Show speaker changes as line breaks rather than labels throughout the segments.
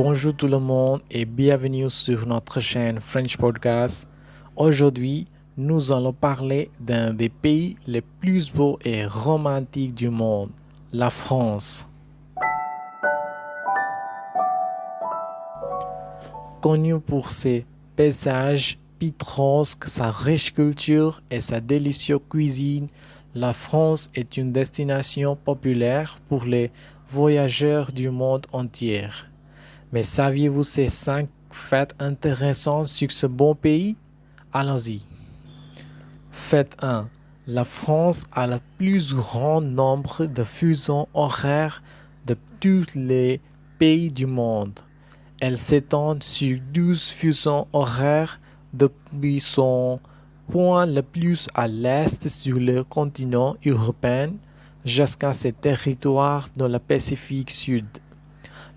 Bonjour tout le monde et bienvenue sur notre chaîne French Podcast. Aujourd'hui, nous allons parler d'un des pays les plus beaux et romantiques du monde, la France. Connue pour ses paysages pittoresques, sa riche culture et sa délicieuse cuisine, la France est une destination populaire pour les voyageurs du monde entier. Mais saviez-vous ces 5 faits intéressants sur ce bon pays? Allons-y. Fait 1. La France a le plus grand nombre de fuseaux horaires de tous les pays du monde. Elle s'étend sur 12 fuseaux horaires depuis son point le plus à l'est sur le continent européen jusqu'à ses territoires dans le Pacifique Sud.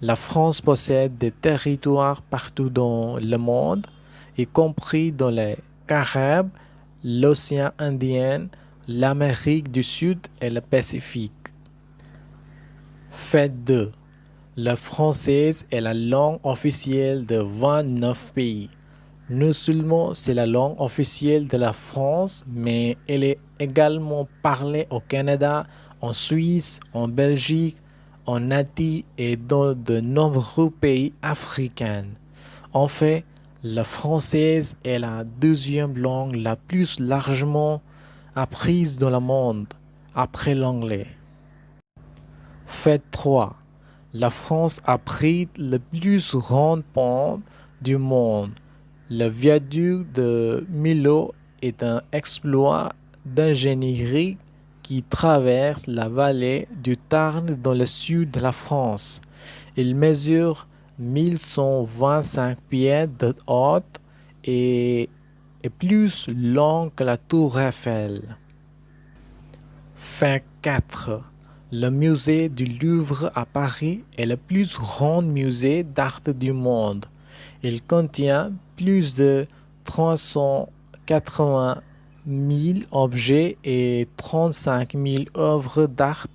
La France possède des territoires partout dans le monde, y compris dans les Caraïbes, l'océan Indien, l'Amérique du Sud et le Pacifique. Fait 2. Le français est la langue officielle de 29 pays. Non seulement c'est la langue officielle de la France, mais elle est également parlée au Canada, en Suisse, en Belgique, en Haïti et dans de nombreux pays africains. En fait, le français est la deuxième langue la plus largement apprise dans le monde, après l'anglais. Fait 3. La France abrite le plus grand pont du monde. Le viaduc de Milo est un exploit d'ingénierie qui traverse la vallée du Tarn dans le sud de la France. Il mesure 1125 pieds de haut et est plus long que la tour Eiffel. Fait 4. Le musée du Louvre à Paris est le plus grand musée d'art du monde. Il contient plus de 380 000 objets et 35 000 œuvres d'art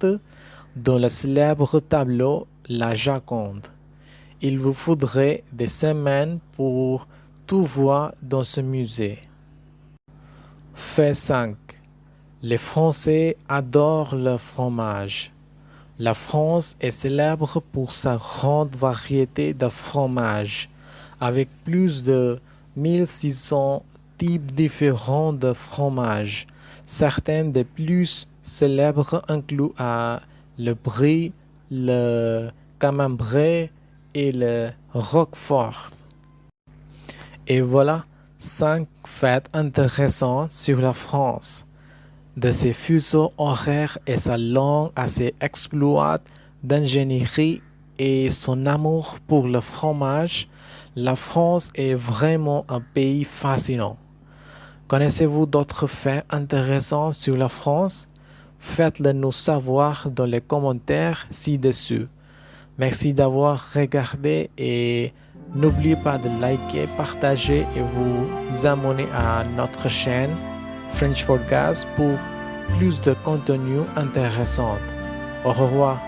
dont le célèbre tableau La Joconde. Il vous faudrait des semaines pour tout voir dans ce musée. Fait 5. Les Français adorent le fromage. La France est célèbre pour sa grande variété de fromages, avec plus de 1600 types différents de fromages. Certains des plus célèbres incluent le brie, le camembert et le roquefort. Et voilà 5 faits intéressants sur la France. De ses fuseaux horaires et sa langue à ses exploits d'ingénierie et son amour pour le fromage, la France est vraiment un pays fascinant. Connaissez-vous d'autres faits intéressants sur la France? Faites-le nous savoir dans les commentaires ci-dessus. Merci d'avoir regardé et n'oubliez pas de liker, partager et vous abonner à notre chaîne French Podcast pour plus de contenu intéressant. Au revoir.